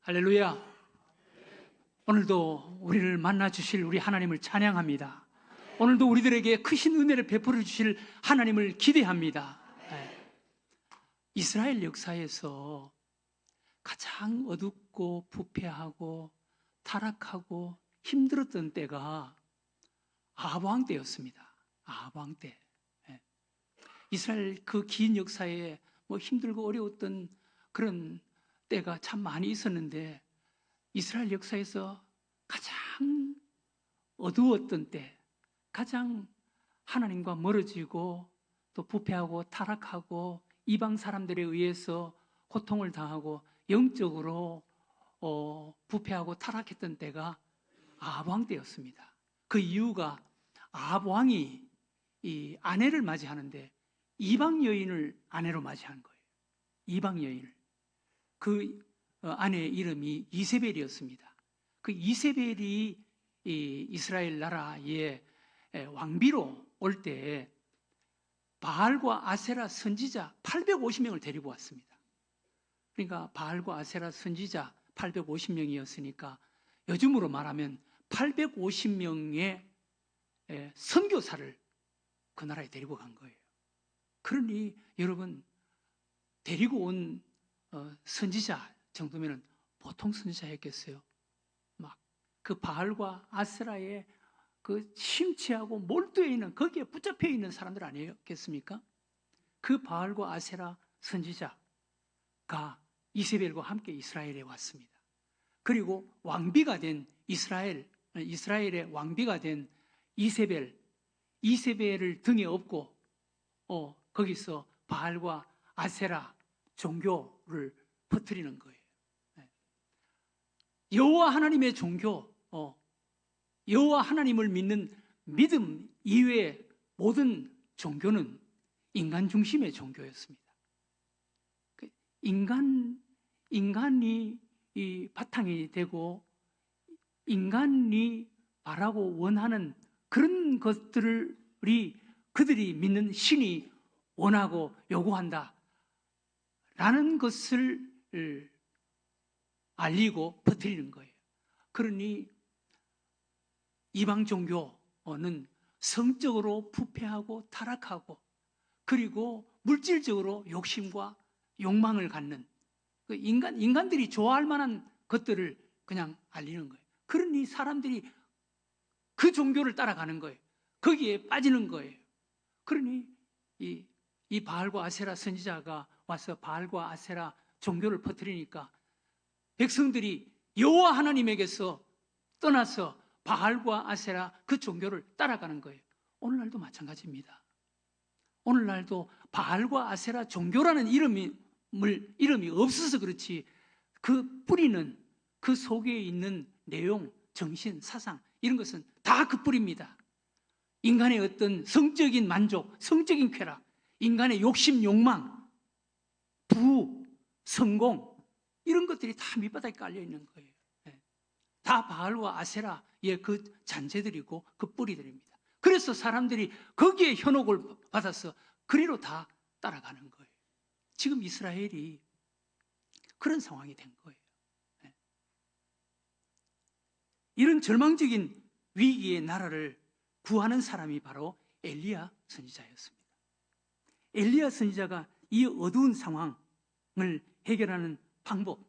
할렐루야. 오늘도 우리를 만나 주실 우리 하나님을 찬양합니다. 오늘도 우리들에게 크신 은혜를 베풀어 주실 하나님을 기대합니다. 이스라엘 역사에서 가장 어둡고 부패하고 타락하고 힘들었던 때가 아합 왕 때였습니다. 아합 왕 때. 이스라엘 그 긴 역사에 힘들고 어려웠던 그런 때가 참 많이 있었는데, 이스라엘 역사에서 가장 어두웠던 때, 가장 하나님과 멀어지고 또 부패하고 타락하고 이방 사람들에 의해서 고통을 당하고 영적으로 부패하고 타락했던 때가 아합 왕 때였습니다. 그 이유가 아합 왕이 이 아내를 맞이하는데 이방 여인을 아내로 맞이한 거예요. 이방 여인을. 그 아내의 이름이 이세벨이었습니다. 그 이세벨이 이스라엘 나라의 왕비로 올 때 바알과 아세라 선지자 850명을 데리고 왔습니다. 그러니까 바알과 아세라 선지자 850명이었으니까 요즘으로 말하면 850명의 선교사를 그 나라에 데리고 간 거예요. 그러니 여러분, 데리고 온 선지자 정도면 보통 선지자였겠어요? 막 그 바알과 아세라의 그 심취하고 몰두해 있는, 거기에 붙잡혀 있는 사람들 아니었겠습니까? 그 바알과 아세라 선지자가 이세벨과 함께 이스라엘에 왔습니다. 그리고 왕비가 된 이스라엘의 왕비가 된 이세벨을 등에 업고 거기서 바알과 아세라 종교를 퍼뜨리는 거예요. 여호와 하나님의 종교, 여호와 하나님을 믿는 믿음 이외의 모든 종교는 인간 중심의 종교였습니다. 인간이 이 바탕이 되고 인간이 바라고 원하는 그런 것들이 그들이 믿는 신이 원하고 요구한다 라는 것을 알리고 퍼뜨리는 거예요. 그러니 이방 종교는 성적으로 부패하고 타락하고, 그리고 물질적으로 욕심과 욕망을 갖는 인간들이 좋아할 만한 것들을 그냥 알리는 거예요. 그러니 사람들이 그 종교를 따라가는 거예요. 거기에 빠지는 거예요. 그러니 이 바알과 아세라 선지자가 와서 바알과 아세라 종교를 퍼뜨리니까 백성들이 여호와 하나님에게서 떠나서 바알과 아세라 그 종교를 따라가는 거예요. 오늘날도 마찬가지입니다. 오늘날도 바알과 아세라 종교라는 이름이 없어서 그렇지, 그 뿌리는, 그 속에 있는 내용, 정신, 사상, 이런 것은 다 그 뿌리입니다. 인간의 어떤 성적인 만족, 성적인 쾌락, 인간의 욕심, 욕망, 부, 성공, 이런 것들이 다 밑바닥에 깔려 있는 거예요. 다 바알과 아세라의 그 잔재들이고 그 뿌리들입니다. 그래서 사람들이 거기에 현혹을 받아서 그리로 다 따라가는 거예요. 지금 이스라엘이 그런 상황이 된 거예요. 이런 절망적인 위기의 나라를 구하는 사람이 바로 엘리야 선지자였습니다. 엘리야 선지자가 이 어두운 상황을 해결하는 방법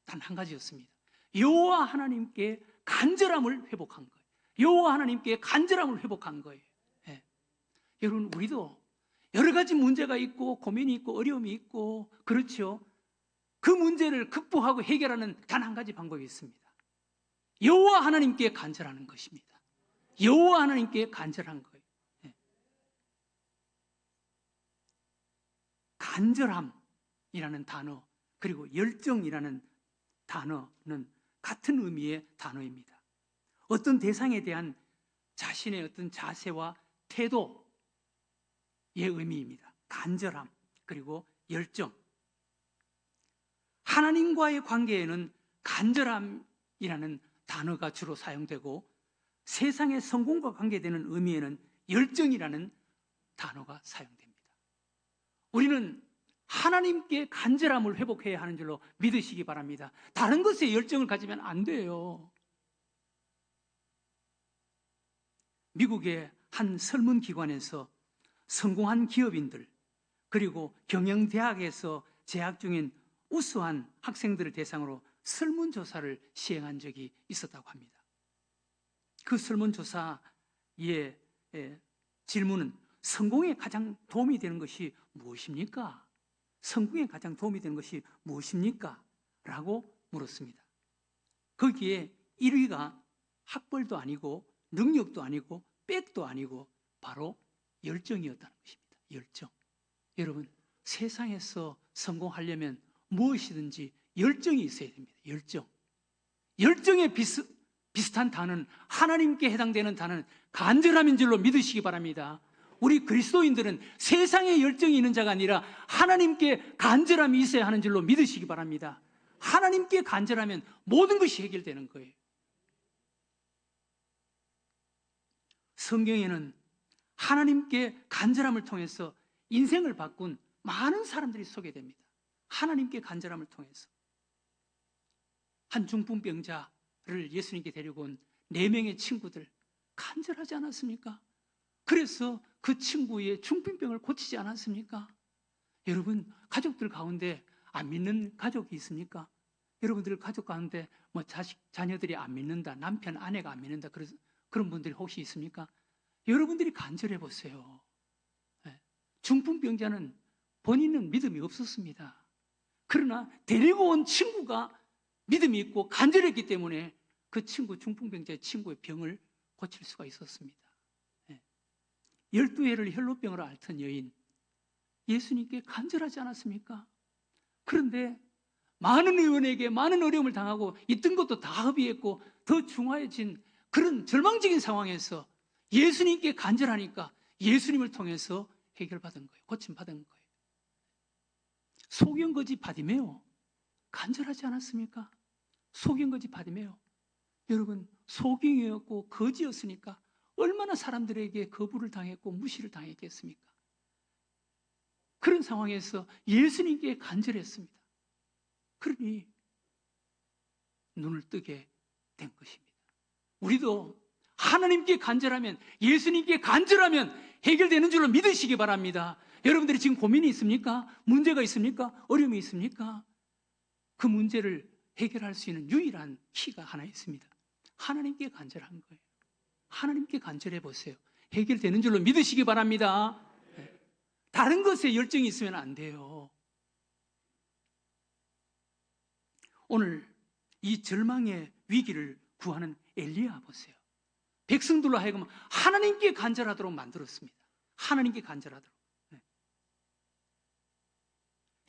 단 한 가지였습니다. 여호와 하나님께 간절함을 회복한 거예요. 여호와 하나님께 간절함을 회복한 거예요. 여러분, 우리도 여러 가지 문제가 있고 고민이 있고 어려움이 있고 그렇죠. 그 문제를 극복하고 해결하는 단 한 가지 방법이 있습니다. 여호와 하나님께 간절하는 것입니다. 여호와 하나님께 간절한 거예요. 간절함이라는 단어, 그리고 열정이라는 단어는 같은 의미의 단어입니다. 어떤 대상에 대한 자신의 어떤 자세와 태도의 의미입니다. 간절함, 그리고 열정. 하나님과의 관계에는 간절함이라는 단어가 주로 사용되고, 세상의 성공과 관계되는 의미에는 열정이라는 단어가 사용됩니다. 우리는 하나님께 간절함을 회복해야 하는 줄로 믿으시기 바랍니다. 다른 것에 열정을 가지면 안 돼요. 미국의 한 설문기관에서 성공한 기업인들, 그리고 경영대학에서 재학 중인 우수한 학생들을 대상으로 설문조사를 시행한 적이 있었다고 합니다. 그 설문조사의 질문은 성공에 가장 도움이 되는 것이 무엇입니까? 성공에 가장 도움이 되는 것이 무엇입니까? 라고 물었습니다. 거기에 1위가 학벌도 아니고 능력도 아니고 백도 아니고 바로 열정이었다는 것입니다. 열정. 여러분, 세상에서 성공하려면 무엇이든지 열정이 있어야 됩니다. 열정. 열정에 비슷한 단어는, 하나님께 해당되는 단어는 간절함인 줄로 믿으시기 바랍니다. 우리 그리스도인들은 세상에 열정이 있는 자가 아니라 하나님께 간절함이 있어야 하는 줄로 믿으시기 바랍니다. 하나님께 간절하면 모든 것이 해결되는 거예요. 성경에는 하나님께 간절함을 통해서 인생을 바꾼 많은 사람들이 소개됩니다. 하나님께 간절함을 통해서. 한 중풍병자를 예수님께 데리고 온 4명의 친구들, 간절하지 않았습니까? 그래서 그 친구의 중풍병을 고치지 않았습니까? 여러분, 가족들 가운데 안 믿는 가족이 있습니까? 여러분들 가족 가운데 자녀들이 안 믿는다, 남편, 아내가 안 믿는다, 그런 분들이 혹시 있습니까? 여러분들이 간절해 보세요. 중풍병자는 본인은 믿음이 없었습니다. 그러나 데리고 온 친구가 믿음이 있고 간절했기 때문에 그 친구, 중풍병자의 친구의 병을 고칠 수가 있었습니다. 12해를 혈루병으로 앓던 여인, 예수님께 간절하지 않았습니까? 그런데 많은 의원에게 많은 어려움을 당하고 있던 것도 다 허비했고 더 중화해진 그런 절망적인 상황에서 예수님께 간절하니까 예수님을 통해서 해결받은 거예요. 고침받은 거예요. 소경거지 바디메오, 간절하지 않았습니까? 소경거지 바디메오. 여러분, 소경이었고 거지였으니까 얼마나 사람들에게 거부를 당했고 무시를 당했겠습니까? 그런 상황에서 예수님께 간절했습니다. 그러니 눈을 뜨게 된 것입니다. 우리도 하나님께 간절하면, 예수님께 간절하면 해결되는 줄로 믿으시기 바랍니다. 여러분들이 지금 고민이 있습니까? 문제가 있습니까? 어려움이 있습니까? 그 문제를 해결할 수 있는 유일한 키가 하나 있습니다. 하나님께 간절한 거예요. 하나님께 간절해 보세요. 해결되는 줄로 믿으시기 바랍니다. 다른 것에 열정이 있으면 안 돼요. 오늘 이 절망의 위기를 구하는 엘리야 보세요. 백성들로 하여금 하나님께 간절하도록 만들었습니다. 하나님께 간절하도록.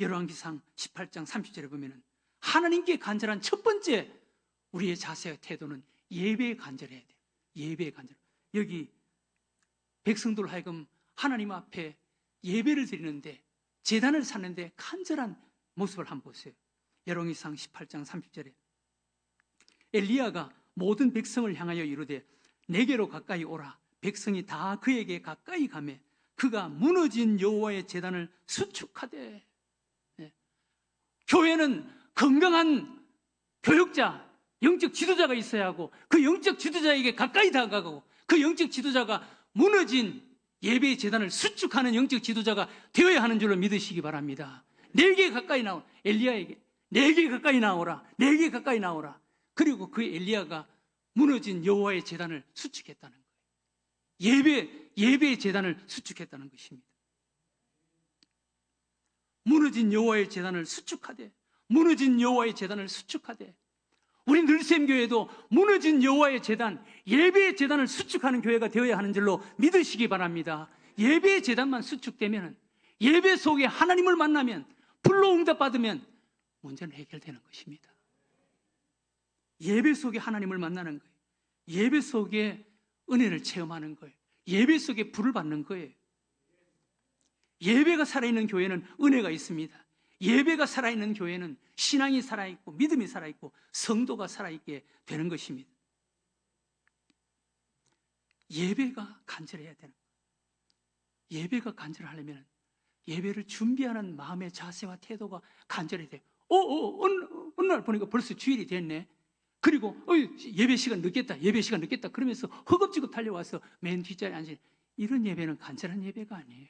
열왕기상 18장 30절에 보면은 하나님께 간절한 첫 번째 우리의 자세와 태도는 예배에 간절해야 돼요. 예배에 간절. 여기 백성들로 하여금 하나님 앞에 예배를 드리는데, 제단을 쌓는데 간절한 모습을 한번 보세요. 열왕기상 18장 30절에 엘리야가 모든 백성을 향하여 이르되 내게로 가까이 오라. 백성이 다 그에게 가까이 가매 그가 무너진 여호와의 제단을 수축하되. 교회는 건강한 교육자, 영적 지도자가 있어야 하고 그 영적 지도자에게 가까이 다가가고 그 영적 지도자가 무너진 예배의 제단을 수축하는 영적 지도자가 되어야 하는 줄로 믿으시기 바랍니다. 내게 가까이 나오라. 엘리야에게 내게 가까이 나오라. 내게 가까이 나오라. 그리고 그 엘리야가 무너진 여호와의 제단을 수축했다는 거예요. 예배의 제단을 수축했다는 것입니다. 무너진 여호와의 제단을 수축하되, 무너진 여호와의 제단을 수축하되. 우리 늘샘교회도 무너진 여호와의 제단, 예배의 제단을 수축하는 교회가 되어야 하는 줄로 믿으시기 바랍니다. 예배의 제단만 수축되면, 예배 속에 하나님을 만나면, 불로 응답받으면 문제는 해결되는 것입니다. 예배 속에 하나님을 만나는 거예요. 예배 속에 은혜를 체험하는 거예요. 예배 속에 불을 받는 거예요. 예배가 살아있는 교회는 은혜가 있습니다. 예배가 살아있는 교회는 신앙이 살아있고 믿음이 살아있고 성도가 살아있게 되는 것입니다. 예배가 간절해야 되는 거예요. 예배가 간절하려면 예배를 준비하는 마음의 자세와 태도가 간절해야 돼요. 어느 날 보니까 벌써 주일이 됐네. 그리고 예배 시간 늦겠다, 예배 시간 늦겠다 그러면서 허겁지겁 달려와서 맨 뒷자리에 앉으니, 이런 예배는 간절한 예배가 아니에요.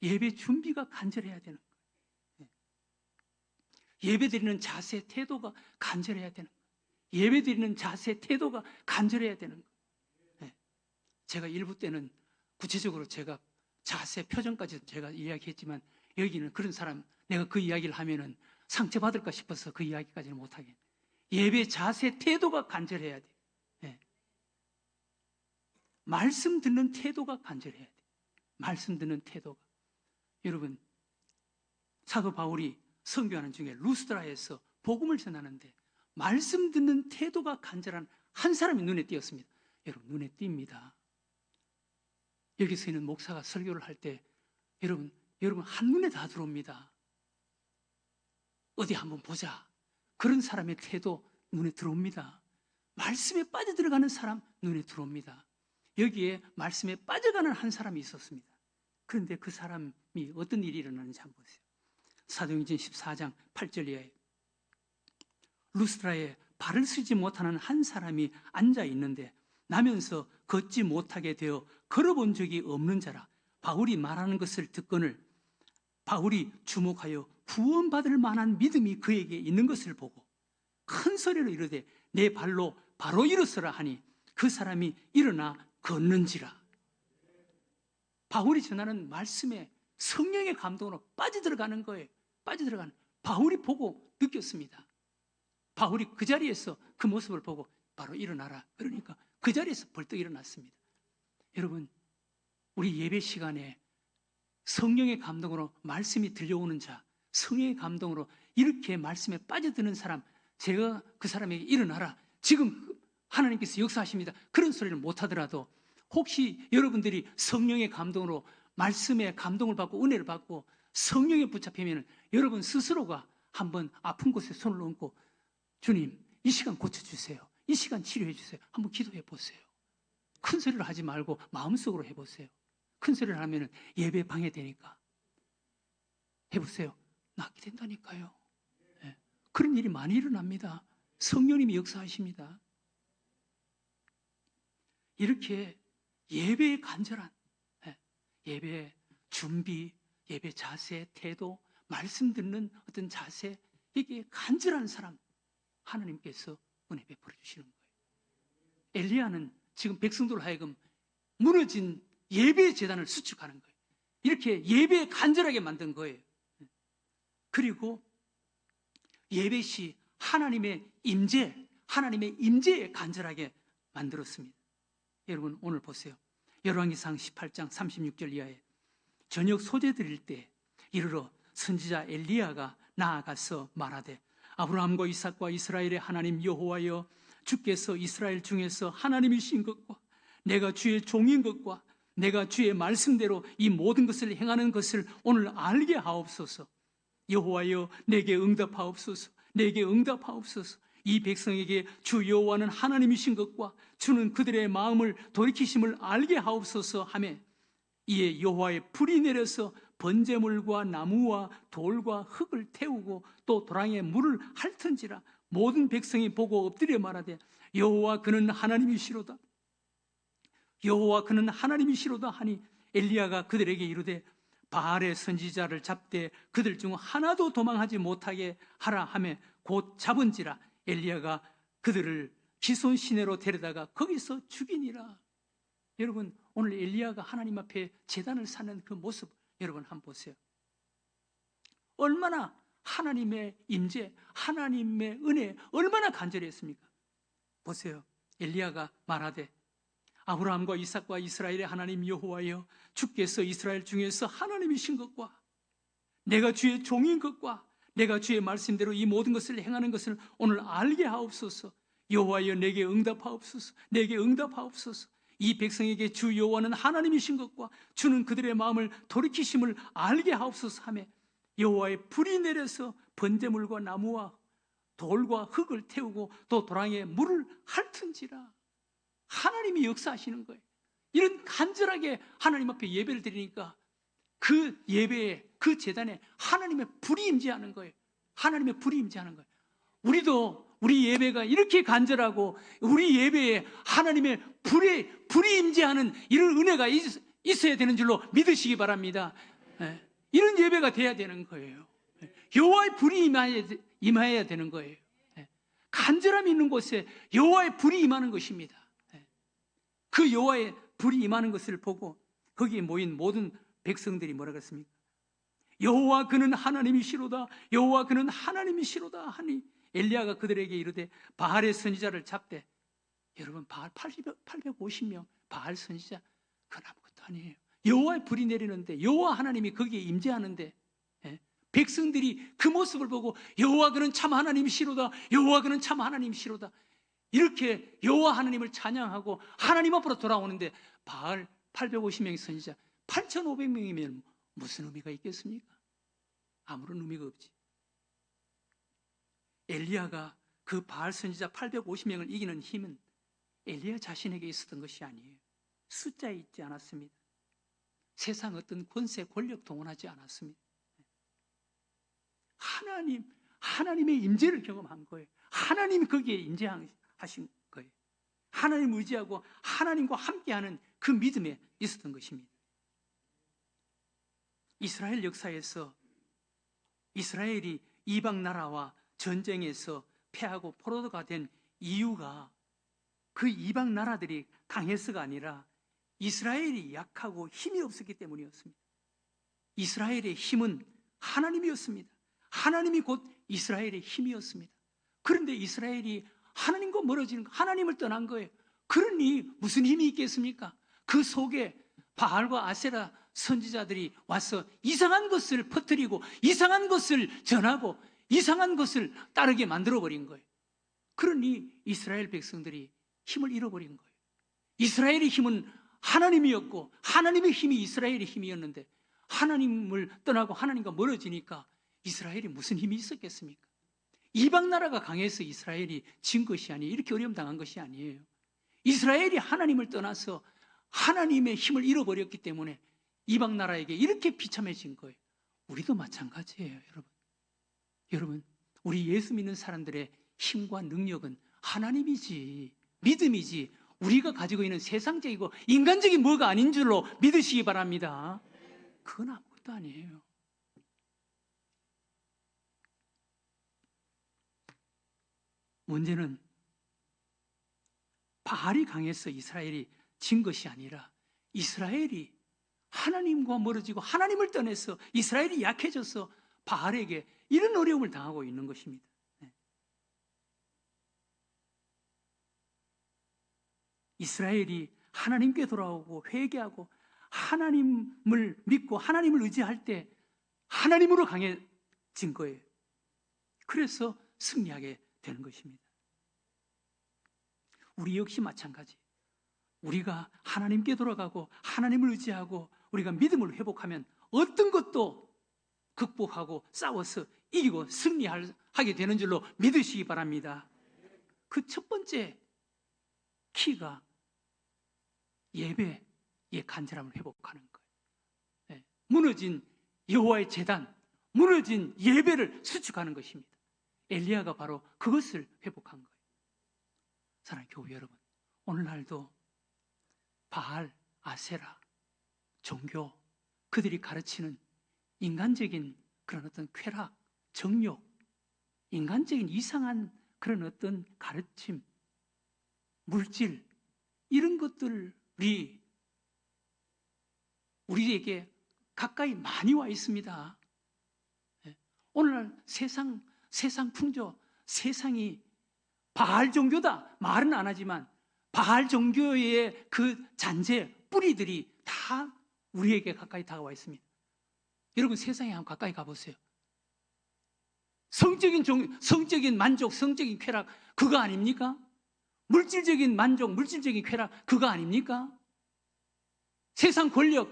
예배 준비가 간절해야 되는 거예요. 예배 드리는 자세, 태도가 간절해야 되는 거예요. 예배 드리는 자세, 태도가 간절해야 되는 거예요. 제가 일부 때는 구체적으로 제가 자세, 표정까지 제가 이야기했지만, 여기는 그런 사람, 내가 그 이야기를 하면은 상처받을까 싶어서 그 이야기까지는 못하겠네요. 예배 자세, 태도가 간절해야 돼요. 말씀 듣는 태도가 간절해야 돼요. 말씀 듣는 태도가. 여러분, 사도 바울이 선교하는 중에 루스드라에서 복음을 전하는데 말씀 듣는 태도가 간절한 한 사람이 눈에 띄었습니다. 여러분, 눈에 띕니다. 여기서 있는 목사가 설교를 할 때 여러분 한눈에 다 들어옵니다. 어디 한번 보자. 그런 사람의 태도 눈에 들어옵니다. 말씀에 빠져들어가는 사람 눈에 들어옵니다. 여기에 말씀에 빠져가는 한 사람이 있었습니다. 그런데 그 사람이 어떤 일이 일어나는지 한번 보세요. 사도행전 14장 8절 이하에 루스드라에 발을 쓰지 못하는 한 사람이 앉아 있는데 나면서 걷지 못하게 되어 걸어본 적이 없는 자라. 바울이 말하는 것을 듣거늘 바울이 주목하여 구원받을 만한 믿음이 그에게 있는 것을 보고 큰 소리로 이르되 내 발로 바로 일어서라 하니 그 사람이 일어나 걷는지라. 바울이 전하는 말씀에 성령의 감동으로 빠져들어가는 거예요. 빠져들어가는. 바울이 보고 느꼈습니다. 바울이 그 자리에서 그 모습을 보고 바로 일어나라. 그러니까 그 자리에서 벌떡 일어났습니다. 여러분, 우리 예배 시간에 성령의 감동으로 말씀이 들려오는 자, 성령의 감동으로 이렇게 말씀에 빠져드는 사람, 제가 그 사람에게 일어나라, 지금 하나님께서 역사하십니다, 그런 소리를 못하더라도 혹시 여러분들이 성령의 감동으로 말씀에 감동을 받고 은혜를 받고 성령에 붙잡히면 여러분 스스로가 한번 아픈 곳에 손을 얹고 주님, 이 시간 고쳐주세요, 이 시간 치료해 주세요, 한번 기도해 보세요. 큰 소리를 하지 말고 마음속으로 해보세요. 큰 소리를 하면 예배 방해되니까. 해보세요. 낫게 된다니까요. 네. 그런 일이 많이 일어납니다. 성령님이 역사하십니다. 이렇게 예배의 간절한, 예배 준비, 예배 자세, 태도, 말씀 듣는 어떤 자세, 이게 간절한 사람 하나님께서 은혜 베풀어 주시는 거예요. 엘리야는 지금 백성들 하여금 무너진 예배의 제단을 수축하는 거예요. 이렇게 예배에 간절하게 만든 거예요. 그리고 예배 시 하나님의 임재에 간절하게 만들었습니다. 여러분 오늘 보세요. 열왕기상 18장 36절 이하에 저녁 소재 드릴 때 이르러 선지자 엘리야가 나아가서 말하되 아브라함과 이삭과 이스라엘의 하나님 여호와여, 주께서 이스라엘 중에서 하나님이신 것과 내가 주의 종인 것과 내가 주의 말씀대로 이 모든 것을 행하는 것을 오늘 알게 하옵소서. 여호와여, 내게 응답하옵소서. 내게 응답하옵소서. 이 백성에게 주 여호와는 하나님이신 것과 주는 그들의 마음을 돌이키심을 알게 하옵소서 하매 이에 여호와의 불이 내려서 번제물과 나무와 돌과 흙을 태우고 또 도랑에 물을 핥은지라. 모든 백성이 보고 엎드려 말하되 여호와 그는 하나님이시로다, 여호와 그는 하나님이시로다 하니 엘리야가 그들에게 이르되 바알의 선지자를 잡되 그들 중 하나도 도망하지 못하게 하라 하며 곧 잡은지라. 엘리야가 그들을 기손 시내로 데려다가 거기서 죽이니라. 여러분 오늘 엘리야가 하나님 앞에 제단을 쌓는 그 모습 여러분 한번 보세요. 얼마나 하나님의 임재, 하나님의 은혜 얼마나 간절했습니까? 보세요. 엘리야가 말하되 아브라함과 이삭과 이스라엘의 하나님 여호와여, 주께서 이스라엘 중에서 하나님이신 것과 내가 주의 종인 것과 내가 주의 말씀대로 이 모든 것을 행하는 것을 오늘 알게 하옵소서. 여호와여, 내게 응답하옵소서. 내게 응답하옵소서. 이 백성에게 주 여호와는 하나님이신 것과 주는 그들의 마음을 돌이키심을 알게 하옵소서 하며 여호와의 불이 내려서 번제물과 나무와 돌과 흙을 태우고 또 도랑에 물을 핥은지라. 하나님이 역사하시는 거예요. 이런 간절하게 하나님 앞에 예배를 드리니까 그 예배에, 그 제단에 하나님의 불이 임재하는 거예요. 하나님의 불이 임재하는 거예요. 우리도 우리 예배가 이렇게 간절하고 우리 예배에 하나님의 불이 임재하는 이런 은혜가 있어야 되는 줄로 믿으시기 바랍니다. 이런 예배가 돼야 되는 거예요. 여호와의 불이 임해야 되는 거예요. 간절함이 있는 곳에 여호와의 불이 임하는 것입니다. 그 여호와의 불이 임하는 것을 보고 거기에 모인 모든 백성들이 뭐라 그랬습니까? 여호와 그는 하나님이시로다, 여호와 그는 하나님이시로다 하니 엘리야가 그들에게 이르되 바알의 선지자를 잡되. 여러분, 바알 850명 바알 선지자, 그건 아무것도 아니에요. 여호와의 불이 내리는데, 여호와 하나님이 거기에 임재하는데, 백성들이 그 모습을 보고 여호와 그는 참 하나님이시로다, 여호와 그는 참 하나님이시로다, 이렇게 여호와 하나님을 찬양하고 하나님 앞으로 돌아오는데 바알 850명의 선지자 8,500명이면 무슨 의미가 있겠습니까? 아무런 의미가 없지. 엘리야가 그 바알 선지자 850명을 이기는 힘은 엘리야 자신에게 있었던 것이 아니에요. 숫자에 있지 않았습니다. 세상 어떤 권세, 권력 동원하지 않았습니다. 하나님의 임재를 경험한 거예요. 하나님이 거기에 임재하신 거예요. 하나님을 의지하고 하나님과 함께하는 그 믿음에 있었던 것입니다. 이스라엘 역사에서 이스라엘이 이방 나라와 전쟁에서 패하고 포로가 된 이유가 그 이방 나라들이 강해서가 아니라 이스라엘이 약하고 힘이 없었기 때문이었습니다. 이스라엘의 힘은 하나님이었습니다. 하나님이 곧 이스라엘의 힘이었습니다. 그런데 이스라엘이 하나님과 멀어지는 거, 하나님을 떠난 거예요. 그러니 무슨 힘이 있겠습니까? 그 속에 바알과 아세라 선지자들이 와서 이상한 것을 퍼뜨리고 이상한 것을 전하고 이상한 것을 따르게 만들어버린 거예요. 그러니 이스라엘 백성들이 힘을 잃어버린 거예요. 이스라엘의 힘은 하나님이었고 하나님의 힘이 이스라엘의 힘이었는데 하나님을 떠나고 하나님과 멀어지니까 이스라엘이 무슨 힘이 있었겠습니까? 이방 나라가 강해서 이스라엘이 진 것이 아니에요. 이렇게 어려움 당한 것이 아니에요. 이스라엘이 하나님을 떠나서 하나님의 힘을 잃어버렸기 때문에 이방 나라에게 이렇게 비참해진 거예요. 우리도 마찬가지예요, 여러분. 여러분, 우리 예수 믿는 사람들의 힘과 능력은 하나님이지, 믿음이지, 우리가 가지고 있는 세상적이고 인간적인 뭐가 아닌 줄로 믿으시기 바랍니다. 그건 아무것도 아니에요. 문제는 바알이 강해서 이스라엘이 진 것이 아니라 이스라엘이 하나님과 멀어지고 하나님을 떠나서 이스라엘이 약해져서 바알에게 이런 어려움을 당하고 있는 것입니다. 이스라엘이 하나님께 돌아오고 회개하고 하나님을 믿고 하나님을 의지할 때 하나님으로 강해진 거예요. 그래서 승리하게 되는 것입니다. 우리 역시 마찬가지. 우리가 하나님께 돌아가고 하나님을 의지하고 우리가 믿음을 회복하면 어떤 것도 극복하고 싸워서 이기고 승리하게 되는 줄로 믿으시기 바랍니다. 그 첫 번째 키가 예배의 간절함을 회복하는 거예요. 무너진 여호와의 제단, 무너진 예배를 수축하는 것입니다. 엘리야가 바로 그것을 회복한 거예요. 사랑하는 교회 여러분, 오늘날도 바알, 아세라, 종교, 그들이 가르치는 인간적인 그런 어떤 쾌락, 정욕, 인간적인 이상한 그런 어떤 가르침, 물질, 이런 것들이 우리에게 가까이 많이 와 있습니다. 오늘날 세상 풍조, 세상이 바알 종교다 말은 안 하지만 바알 종교의 그 잔재, 뿌리들이 다 우리에게 가까이 다가와 있습니다. 여러분, 세상에 한번 가까이 가보세요. 성적인 만족, 성적인 쾌락, 그거 아닙니까? 물질적인 만족, 물질적인 쾌락, 그거 아닙니까? 세상 권력,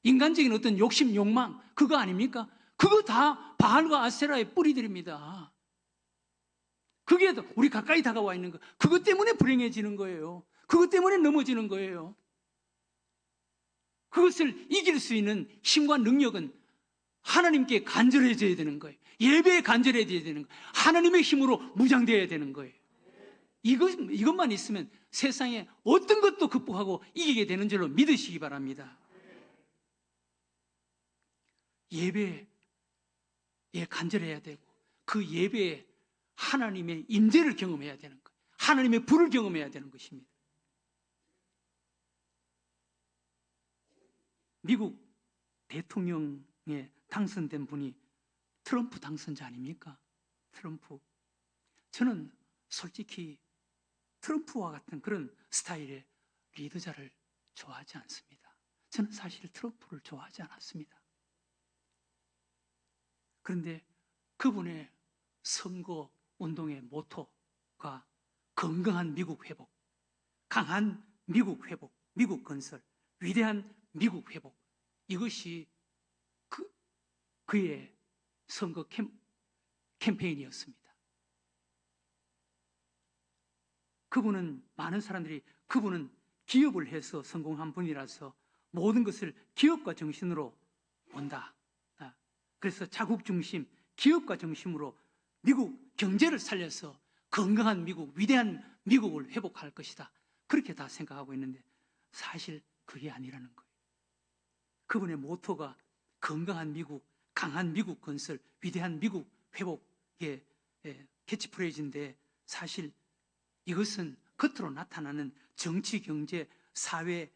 인간적인 어떤 욕심, 욕망, 그거 아닙니까? 그거 다 바알과 아세라의 뿌리들입니다. 그게 우리 가까이 다가와 있는 거. 그것 때문에 불행해지는 거예요. 그것 때문에 넘어지는 거예요. 그것을 이길 수 있는 힘과 능력은 하나님께 간절해져야 되는 거예요. 예배에 간절해져야 되는 거예요. 하나님의 힘으로 무장되어야 되는 거예요. 이것만 있으면 세상에 어떤 것도 극복하고 이기게 되는 줄로 믿으시기 바랍니다. 예배에 간절해야 되고 그 예배에 하나님의 임재를 경험해야 되는 거예요. 하나님의 불을 경험해야 되는 것입니다. 미국 대통령에 당선된 분이 트럼프 당선자 아닙니까? 트럼프. 저는 솔직히 트럼프와 같은 그런 스타일의 리더자를 좋아하지 않습니다. 저는 사실 트럼프를 좋아하지 않았습니다. 그런데 그분의 선거 운동의 모토가 건강한 미국 회복, 강한 미국 회복, 미국 건설, 위대한 미국 회복, 이것이 그의 선거 캠페인이었습니다. 많은 사람들이 그분은 기업을 해서 성공한 분이라서 모든 것을 기업가 정신으로 본다. 그래서 자국 중심, 기업가 중심으로 미국 경제를 살려서 건강한 미국, 위대한 미국을 회복할 것이다. 그렇게 다 생각하고 있는데 사실 그게 아니라는 거예요. 그분의 모토가 건강한 미국, 강한 미국 건설, 위대한 미국 회복의 캐치프레이즈인데 사실 이것은 겉으로 나타나는 정치, 경제, 사회에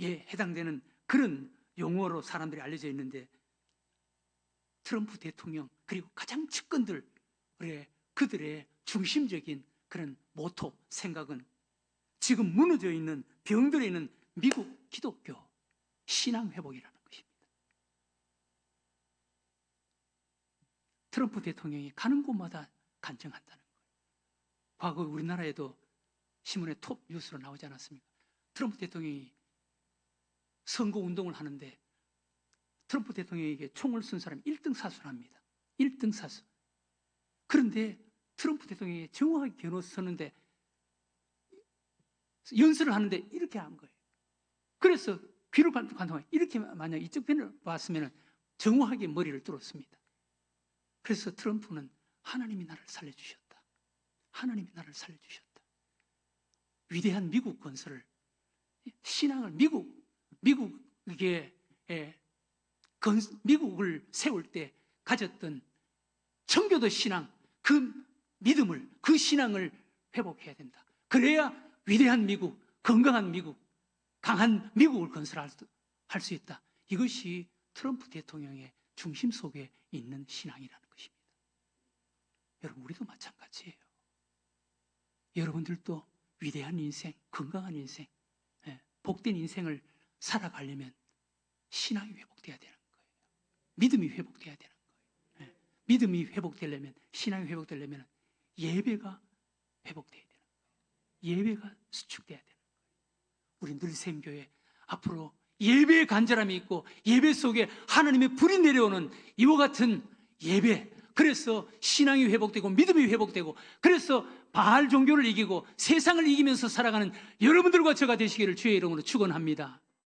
해당되는 그런 용어로 사람들이 알려져 있는데 트럼프 대통령 그리고 가장 측근들 그들의 중심적인 그런 모토, 생각은 지금 무너져 있는 병들어 있는 미국 기독교 신앙 회복이라는 것입니다. 트럼프 대통령이 가는 곳마다 간증한다는 거예요. 과거 우리나라에도 신문에 톱 뉴스로 나오지 않았습니까? 트럼프 대통령이 선거 운동을 하는데 트럼프 대통령에게 총을 쏜 사람이 1등 사수를 합니다. 1등 사수. 그런데 트럼프 대통령이 정확하게 겨누어 섰는데 연설을 하는데 이렇게 한 거예요. 그래서 귀를 관통하고 이렇게 만약 이쪽 편을 봤으면 정확하게 머리를 뚫었습니다. 그래서 트럼프는 하나님이 나를 살려주셨다. 하나님이 나를 살려주셨다. 위대한 미국 건설을, 신앙을 미국을 세울 때 가졌던 청교도 신앙, 그 믿음을, 그 신앙을 회복해야 된다. 그래야 위대한 미국, 건강한 미국, 강한 미국을 건설할 수 있다. 이것이 트럼프 대통령의 중심 속에 있는 신앙이라는 것입니다. 여러분, 우리도 마찬가지예요. 여러분들도 위대한 인생, 건강한 인생, 복된 인생을 살아가려면 신앙이 회복돼야 되는 거예요. 믿음이 회복돼야 되는 거예요. 믿음이 회복되려면, 신앙이 회복되려면 예배가 회복돼야 되는 거예요. 예배가 수축돼야 되는 거예요. 우리 늘샘교회 앞으로 예배의 간절함이 있고 예배 속에 하나님의 불이 내려오는 이와 같은 예배, 그래서 신앙이 회복되고 믿음이 회복되고 그래서 바알 종교를 이기고 세상을 이기면서 살아가는 여러분들과 저가 되시기를 주의 이름으로 축원합니다.